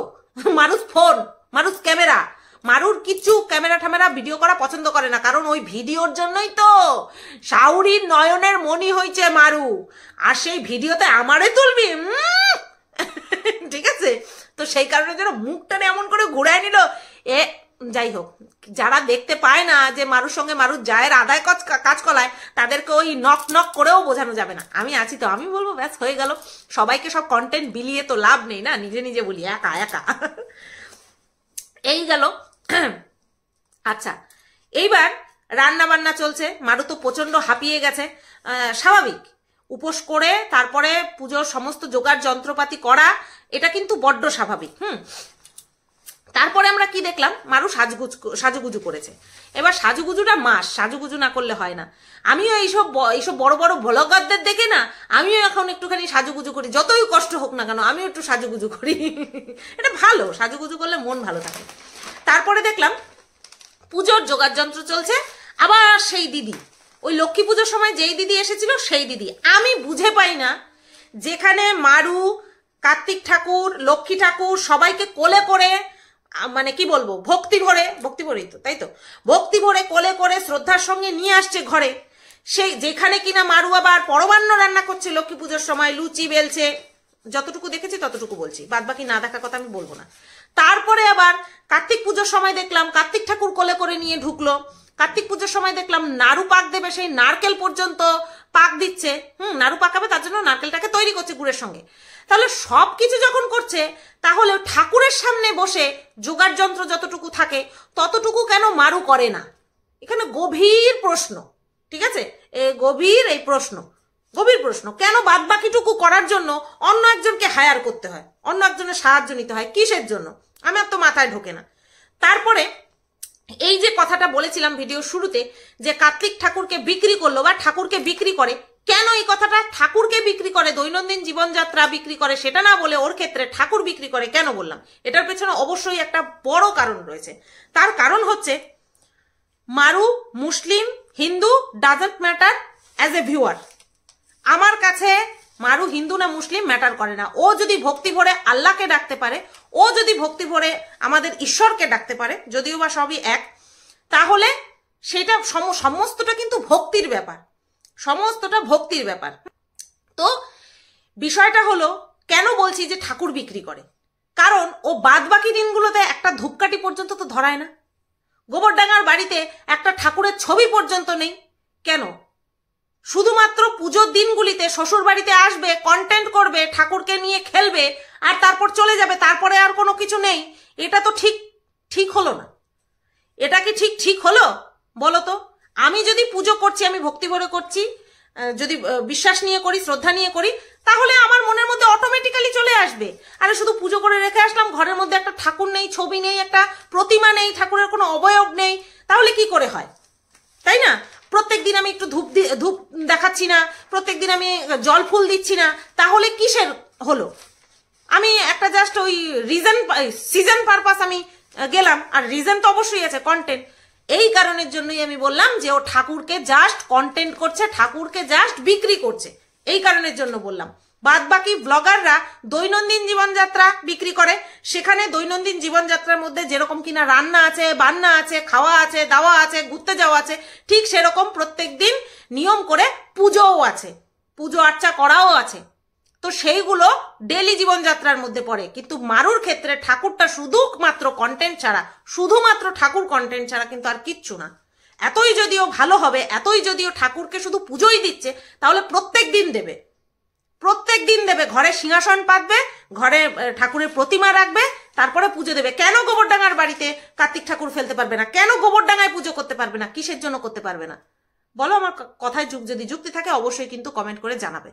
মারুস ফোন, মারুস ক্যামেরা, মারুর কিছু ক্যামেরা ঠ্যামেরা ভিডিও করা পছন্দ করে না, কারণ ওই ভিডিওর জন্যই তো শাউরির নয়নের মণি হয়েছে মারু, আর সেই ভিডিওতে আমারে তুলবি, সেই কারণে যেন মুখটানে এমন করে ঘুরায় নিল। যাই হোক, যারা দেখতে পায় না যে মারুর সঙ্গে মারুর জায়ের আদায় কাজ কলায়, তাদেরকে ওই নক নক করেও বোঝানো যাবে না। আমি আছি তো, আমি বলবো ব্যাস হয়ে গেল। সবাইকে সব কন্টেন্ট বিলিয়ে তো লাভ নেই না, নিজে নিজে বলি একা একা। এই গেল। আচ্ছা, এইবার রান্না বান্না চলছে। মারু তো প্রচন্ড হাঁপিয়ে গেছে, স্বাভাবিক। উপোস করে তারপরে পুজোর সমস্ত জোগাড় যন্ত্রপাতি করা, এটা কিন্তু বড্ড স্বাভাবিক। তারপরে আমরা কি দেখলাম, মারু সাজুগুজু করেছে। এবার সাজুগুজুটা সাজুগুজু না করলে হয় না। আমিও এইসব বড় বড় ভ্লগারদের দেখে না, আমিও এখন একটুখানি সাজুগুজু করি, যতই কষ্ট হোক না কেন আমিও একটু সাজুগুজু করি। এটা ভালো, সাজুগুজু করলে মন ভালো থাকে। তারপরে দেখলাম পুজোর জোগাড় যন্ত্র চলছে। আবার সেই দিদি, ওই লক্ষ্মী পুজোর সময় যেই দিদি এসেছিল সেই দিদি। আমি বুঝে পাই না, যেখানে মারু, কার্তিক ঠাকুর, লক্ষ্মী ঠাকুর সবাইকে কোলে করে, মানে কি বলবো, ভক্তি ভরেই তো, তাই তো, ভক্তি ভরে কোলে করে শ্রদ্ধার সঙ্গে নিয়ে আসছে ঘরে, সেই যেখানে কিনা মারু আবার পরমান্ন রান্না করছে লক্ষ্মী পুজোর সময়, লুচি বেলছে। যতটুকু দেখেছি ততটুকু বলছি, বাদ বাকি না দেখার কথা আমি বলবো না। তারপরে আবার কার্তিক পুজোর সময় দেখলাম কার্তিক ঠাকুর কোলে করে নিয়ে ঢুকলো। কার্তিক পুজোর সময় দেখলাম নাড়ু পাক দেবে, সেই নারকেল পর্যন্ত পাক দিচ্ছে। নাড়ু পাকাবে, তার জন্য নারকেলটাকে তৈরি করছে গুড়ের সঙ্গে। তাহলে সব কিছু যখন করছে, তাহলে ঠাকুরের সামনে বসে জোগাড় যন্ত্র যতটুকু থাকে ততটুকু কেন মারু করে না? এখানে গভীর প্রশ্ন, ঠিক আছে, গভীর প্রশ্ন কেন বাদ বাকিটুকু করার জন্য অন্য একজনকে হায়ার করতে হয়, অন্য একজনের সাহায্য নিতে হয়, কিসের জন্য? আমার তো মাথায় ঢোকে না। তারপরে এই যে কথাটা বলেছিলাম ভিডিও শুরুতে, যে কার্তিক ঠাকুরকে বিক্রি করলো বা ঠাকুরকে বিক্রি করে, কেন এই কথাটা ঠাকুরকে বিক্রি করে, দৈনন্দিন জীবনযাত্রা বিক্রি করে সেটা না বলে ওর ক্ষেত্রে ঠাকুর বিক্রি করে কেন বললাম? এটার পেছনে অবশ্যই একটা বড় কারণ রয়েছে। তার কারণ হচ্ছে, Maru Muslim Hindu doesn't matter as a viewer. আমার কাছে মারু হিন্দু না মুসলিম ম্যাটার করে না। ও যদি ভক্তি ভরে আল্লাহকে ডাকতে পারে, ও যদি ভক্তি ভরে আমাদের ঈশ্বরকে ডাকতে পারে, যদিও বা সবই এক, তাহলে সেটা সমস্তটা কিন্তু ভক্তির ব্যাপার, সমস্তটা ভক্তির ব্যাপার। তো বিষয়টা হলো, কেন বলছি যে ঠাকুর বিক্রি করে? কারণ ও বাদ বাকি দিনগুলোতে একটা ধূপকাঠি পর্যন্ত তো ধরায় না। গোবরডাঙ্গার বাড়িতে একটা ঠাকুরের ছবি পর্যন্ত নেই। কেন? শুধুমাত্র পুজোর দিনগুলিতে শ্বশুর বাড়িতে আসবে, কন্টেন্ট করবে, ঠাকুরকে নিয়ে খেলবে, আর তারপর চলে যাবে, তারপরে আর কোনো কিছু নেই। এটা তো ঠিক হলো না। এটা কি ঠিক হলো বলো তো? আমি যদি পুজো করছি, আমি ভক্তি ভরে করছি, যদি বিশ্বাস নিয়ে করি, শ্রদ্ধা নিয়ে করি, তাহলে আমার মনের মধ্যে অটোমেটিক্যালি চলে আসবে। আরে শুধু পুজো করে রেখে আসলাম, ঘরের মধ্যে একটা ঠাকুর নেই, ছবি নেই, একটা প্রতিমা নেই, ঠাকুরের কোনো অবয়ব নেই, তাহলে কি করে হয়? তাই না? প্রত্যেকদিন আমি একটু ধূপ দেখাচ্ছি না, প্রত্যেকদিন আমি জল ফুল দিচ্ছি না, তাহলে কিসের হলো? আমি একটা জাস্ট ওই সিজন পারপাস আমি গেলাম, আর রিজন তো অবশ্যই আছে, কন্টেন্ট। এই কারণের জন্যই আমি বললাম যে ও ঠাকুরকে জাস্ট কন্টেন্ট করছে, ঠাকুরকে জাস্ট বিক্রি করছে, এই কারণের জন্য বললাম। বাদ বাকি ব্লগাররা দৈনন্দিন জীবনযাত্রা বিক্রি করে, সেখানে দৈনন্দিন জীবনযাত্রার মধ্যে যেরকম কিনা রান্না আছে, বান্না আছে, খাওয়া আছে, দাওয়া আছে, ঘুরতে যাওয়া আছে, ঠিক সেরকম প্রত্যেক দিন নিয়ম করে পুজোও আছে, পুজো আর্চা করাও আছে। তো সেইগুলো ডেলি জীবনযাত্রার মধ্যে পড়ে। কিন্তু মারুর ক্ষেত্রে ঠাকুরটা শুধুমাত্র কন্টেন্ট ছাড়া, শুধুমাত্র ঠাকুর কন্টেন্ট ছাড়া কিন্তু আর কিচ্ছু না। এতই যদিও ভালো হবে, এতই যদিও ঠাকুরকে শুধু পুজোই দিচ্ছে, তাহলে প্রত্যেক দিন দেবে, ঘরে সিংহাসন পাতবে, ঘরে ঠাকুরের প্রতিমা রাখবে, তারপরে পুজো দেবে। কেন গোবরডাঙ্গার বাড়িতে কার্তিক ঠাকুর ফেলতে পারবে না? কেন গোবরডাঙ্গায় পুজো করতে পারবে না? কিসের জন্য করতে পারবে না বলো? আমার কথায় যদি যুক্তি থাকে অবশ্যই কিন্তু কমেন্ট করে জানাবে।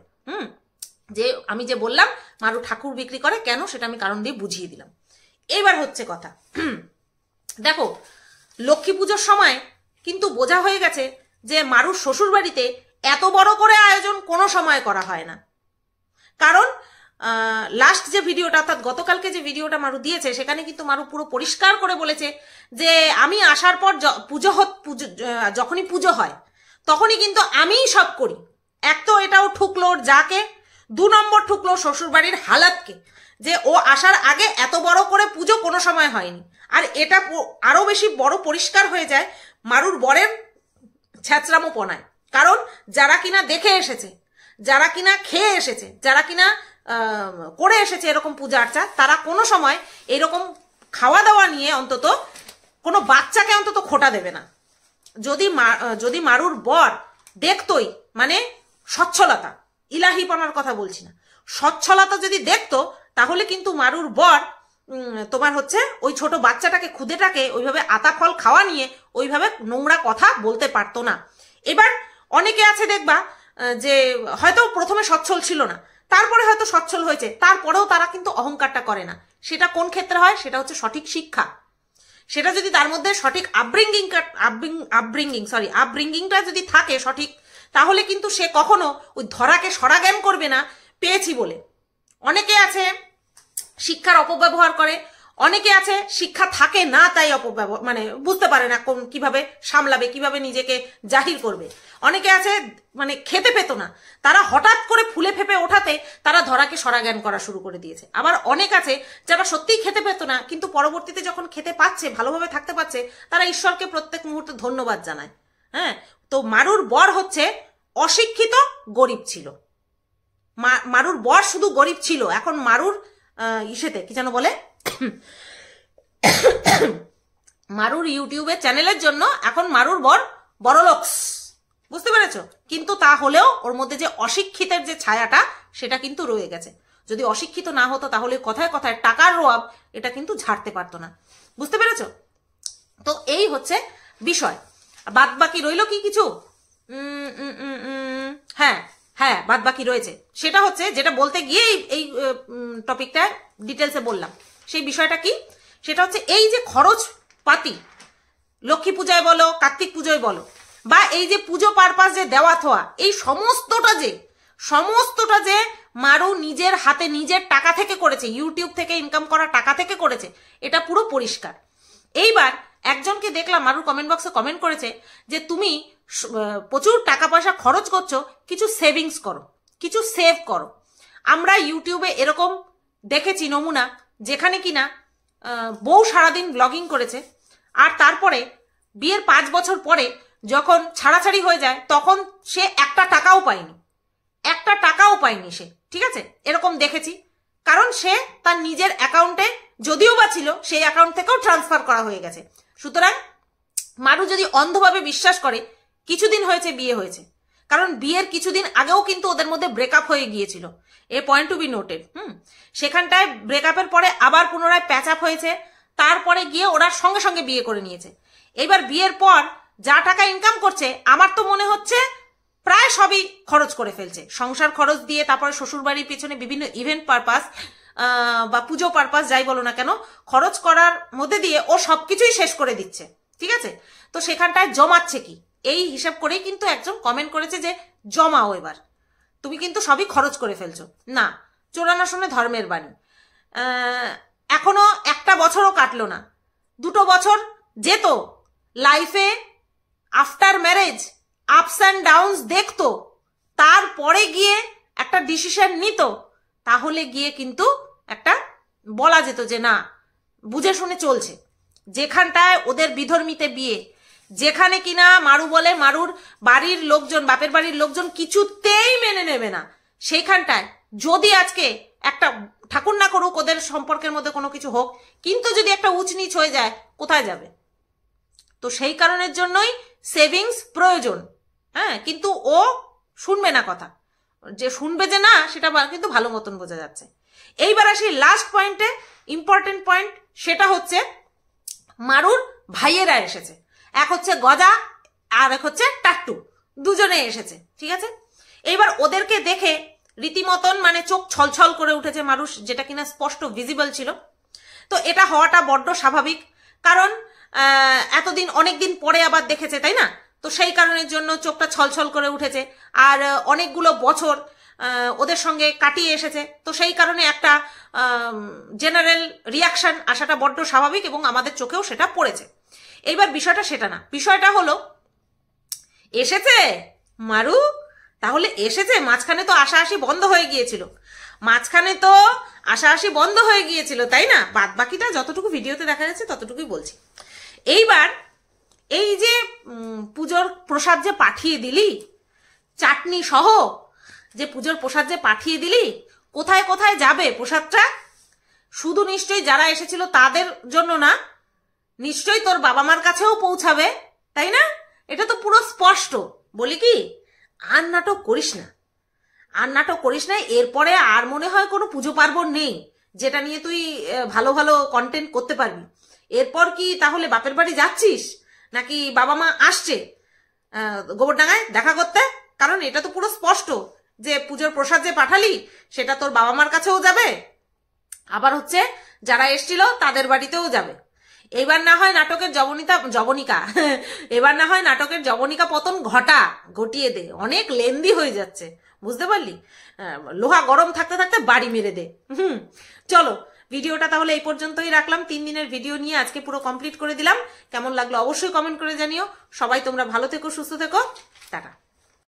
যে আমি যে বললাম মারু ঠাকুর বিক্রি করে কেন, সেটা আমি কারণ দিয়ে বুঝিয়ে দিলাম। এবার হচ্ছে কথা, দেখো লক্ষ্মী পুজোর সময় কিন্তু বোঝা হয়ে গেছে যে মারুর শ্বশুর বাড়িতে এত বড় করে আয়োজন কোনো সময় করা হয় না। কারণ লাস্ট যে ভিডিওটা, অর্থাৎ গতকালকে যে ভিডিওটা মারু দিয়েছে, সেখানে কিন্তু মারু পুরো পরিষ্কার করে বলেছে যে আমি আসার পর যখনই পুজো হয় তখনই কিন্তু আমিই সব করি। এক তো এটাও ঠুকলো যাকে, 2 নম্বর ঠুকলো শ্বশুরবাড়ির হালাতকে, যে ও আসার আগে এত বড় করে পুজো কোনো সময় হয়নি। আর এটা আরো বেশি বড় পরিষ্কার হয়ে যায় মারুর বরের ছ্যাচরামোপনায়। কারণ যারা কিনা দেখে এসেছে, যারা কিনা খেয়ে এসেছে, যারা কিনা করে এসেছে এরকম পূজা আর্চা, তারা কোনো সময় এরকম খাওয়া দাওয়া নিয়ে অন্তত কোনো বাচ্চাকে অন্তত খোটা দেবে না। যদি মারুর বর দেখতোই, মানে স্বচ্ছলতা, ইলাহিপনার কথা বলছি না, স্বচ্ছলতা যদি দেখতো, তাহলে কিন্তু মারুর বর তোমার হচ্ছে ওই ছোট বাচ্চাটাকে, খুদেটাকে ওইভাবে আতা ফল খাওয়া নিয়ে ওইভাবে নোংরা কথা বলতে পারতো না। এবার অনেকে আছে দেখবা যে হয়তো প্রথমে সচ্ছল ছিল না, তারপরে হয়তো সচ্ছল হয়েছে, তারপরেও তারা কিন্তু অহংকারটা করে না। সেটা কোন ক্ষেত্রে হয়? সেটা হচ্ছে সঠিক শিক্ষা। সেটা যদি তার মধ্যে সঠিক আপব্রিঙ্গিংটা যদি থাকে সঠিক, তাহলে কিন্তু সে কখনো ওই ধরাকে সরাজ্ঞান করবে না পেয়েছি বলে। অনেকে আছে শিক্ষার অপব্যবহার করে, অনেকে আছে শিক্ষা থাকে না তাই অপব্যবহার, মানে বুঝতে পারে না কিভাবে সামলাবে, কিভাবে নিজেকে জাহির করবে। অনেকে আছে মানে খেতে পেত না, তারা হঠাৎ করে ফুলে ফেপে ওঠাতে তারা ধরাকে সরাজ্ঞান করা শুরু করে দিয়েছে। আবার অনেক আছে যারা সত্যিই খেতে পেত না, কিন্তু পরবর্তীতে যখন খেতে পাচ্ছে, ভালোভাবে থাকতে পারছে, তারা ঈশ্বরকে প্রত্যেক মুহূর্তে ধন্যবাদ জানায়। হ্যাঁ, তো মারুর বর হচ্ছে অশিক্ষিত, গরিব ছিল। মারুর বর শুধু গরিব ছিল, এখন মারুর ইসেতে কি যেন বলে, মারুর ইউটিউবের চ্যানেলের জন্য এখন মারুর বর বড়লোকস, বুঝতে পেরেছ? কিন্তু তা হলেও ওর মধ্যে যে অশিক্ষিতের যে ছায়াটা, সেটা কিন্তু রয়ে গেছে। যদি অশিক্ষিত না হতো তাহলে কথায় কথায় টাকার রোয়াব এটা কিন্তু ঝাড়তে পারতো না, বুঝতে পেরেছ? তো এই হচ্ছে বিষয়। বাদ বাকি রইল কি কিছু? হ্যাঁ হ্যাঁ, বাদ বাকি রয়েছে। সেটা হচ্ছে যেটা বলতে গিয়ে এই টপিকটা ডিটেলসে বললাম, সেই বিষয়টা কি? সেটা হচ্ছে এই যে খরচ পাতি, লক্ষ্মী পূজায় বলো, কার্তিক পুজোয় বলো, বা এই যে পুজো পারপাস যে দেওয়া থোয়া, এই সমস্তটা যে মারু নিজের হাতে নিজের টাকা থেকে করেছে, ইউটিউব থেকে ইনকাম করা টাকা থেকে করেছে, এটা পুরো পরিষ্কার। এইবার একজনকে দেখলাম মারুর কমেন্ট বক্সে কমেন্ট করেছে যে তুমি প্রচুর টাকা পয়সা খরচ করছো, কিছু সেভিংস করো, কিছু সেভ করো। আমরা ইউটিউবে এরকম দেখেছি নমুনা, যেখানে কিনা বউ সারাদিন ব্লগিং করেছে, আর তারপরে বিয়ের 5 বছর পরে যখন ছাড়াছাড়ি হয়ে যায়, তখন সে একটা টাকাও পায়নি সে, ঠিক আছে? এরকম দেখেছি, কারণ সে তার নিজের অ্যাকাউন্টে যদিও বা ছিল, সেই অ্যাকাউন্ট থেকেও ট্রান্সফার করা হয়ে গেছে। সুতরাং মারু যদি অন্ধভাবে বিশ্বাস করে কিছুদিন হয়েছে বিয়ে হয়েছে, কারণ বিয়ের কিছুদিন আগেও কিন্তু ওদের মধ্যে ব্রেকআপ হয়ে গিয়েছিল, এ পয়েন্ট টু বি নোটেড। সেখানটায় ব্রেকআপের পরে আবার পুনরায় প্যাচ আপ হয়েছে, তারপরে গিয়ে ওরা সঙ্গে সঙ্গে বিয়ে করে নিয়েছে। এবার বিয়ের পর যা টাকা ইনকাম করছে, আমার তো মনে হচ্ছে প্রায় সবই খরচ করে ফেলছে, সংসার খরচ দিয়ে, তারপরে শ্বশুর বাড়ির পিছনে বিভিন্ন ইভেন্ট পারপাস বা পুজো পারপাস যাই বলো না কেন, খরচ করার মধ্যে দিয়ে ও সবকিছুই শেষ করে দিচ্ছে, ঠিক আছে? তো সেখানটায় জমাচ্ছে কি, এই হিসাব করেই কিন্তু একজন কমেন্ট করেছে যে জমাও, এবার তুমি কিন্তু সবই খরচ করে ফেলছো। না, চোরানো শুনে ধর্মের বাণী। এখনো একটা বছরও কাটলো না, 2 বছর যেত, লাইফে after marriage ups and downs দেখতো, তারপরে গিয়ে একটা ডিসিশন নিত, তাহলে গিয়ে কিন্তু একটা বলা যেত যে না, বুঝে শুনে চলছে। যেখানটায় ওদের বিধর্মীতে বিয়ে, যেখানে কিনা মারু বলে মারুর বাড়ির লোকজন, বাপের বাড়ির লোকজন কিছুতেই মেনে নেবে না, সেইখানটায় যদি আজকে একটা, ঠাকুর না করুক ওদের সম্পর্কের মধ্যে কোনো কিছু হোক, কিন্তু যদি একটা উঁচ নিচ হয়ে যায়, কোথায় যাবে? তো সেই কারণের জন্যই সেভিংস প্রয়োজন। হ্যাঁ, কিন্তু ও শুনবে না কথা, যে শুনবে যে না, সেটা কিন্তু ভালো মতন বোঝা যাচ্ছে। এইবার আসি লাস্ট পয়েন্টে, ইম্পর্টেন্ট পয়েন্ট, সেটা হচ্ছে মারুর ভাইয়েরা এসেছে, এক হচ্ছে গজা আর এক হচ্ছে টাট্টু, দুজনে এসেছে, ঠিক আছে? এইবার ওদেরকে দেখে রীতিমতন মানে চোখ ছলছল করে উঠেছে মারুর, যেটা কিনা স্পষ্ট ভিজিবল ছিল। তো এটা হওয়াটা বড্ড স্বাভাবিক, কারণ এতদিন অনেকদিন পরে আবার দেখেছে, তাই না? তো সেই কারণের জন্য চোখটা ছলছল করে উঠেছে, আর অনেকগুলো বছর ওদের সঙ্গে কাটিয়ে এসেছে, তো সেই কারণে একটা জেনারেল রিয়াকশন আসাটা বড্ড স্বাভাবিক, এবং আমাদের চোখেও সেটা পড়েছে। এইবার বিষয়টা সেটা না, বিষয়টা হলো এসেছে মারু, তাহলে এসেছে, মাঝখানে তো আশাআশি বন্ধ হয়ে গিয়েছিল, তাই না? বাদ বাকিটা যতটুকু ভিডিওতে দেখা যাচ্ছে ততটুকুই বলছি। এইবার এই যে পুজোর প্রসাদ যে পাঠিয়ে দিলি, চাটনি সহ যে পুজোর প্রসাদ যে পাঠিয়ে দিলি, কোথায় কোথায় যাবে প্রসাদটা? শুধু নিশ্চয়ই যারা এসেছিল তাদের জন্য না, নিশ্চয়ই তোর বাবা মার কাছেও পৌঁছাবে, তাই না? এটা তো পুরো স্পষ্ট। বলি কি, আর নাটক করিস না, আর নাটক করিস না। এরপরে আর মনে হয় কোনো পুজো পার্বণ নেই যেটা নিয়ে তুই ভালো ভালো কন্টেন্ট করতে পারবি। এরপর কি তাহলে বাপের বাড়ি যাচ্ছিস, নাকি বাবা মা আসছে গোবরডাঙ্গায় দেখা করতে? কারণ এটা তো পুরো স্পষ্ট যে পুজোর প্রসাদ যে পাঠালি সেটা তোর বাবা মার কাছেও যাবে, আবার হচ্ছে যারা এসছিল তাদের বাড়িতেও যাবে। এবার না হয় নাটকের জবনিকা এবার না হয় নাটকের জবনিকা পতন ঘটিয়ে দে, অনেক লেন্দি হয়ে যাচ্ছে, বুঝতে পারলি? লোহা গরম থাকতে থাকতে বাড়ি মেরে দে। চলো, ভিডিওটা তাহলে এই পর্যন্তই রাখলাম। 3 দিনের ভিডিও নিয়ে আজকে পুরো কমপ্লিট করে দিলাম। কেমন লাগলো অবশ্যই কমেন্ট করে জানিও। সবাই তোমরা ভালো থেকো, সুস্থ থেকো, টাটা।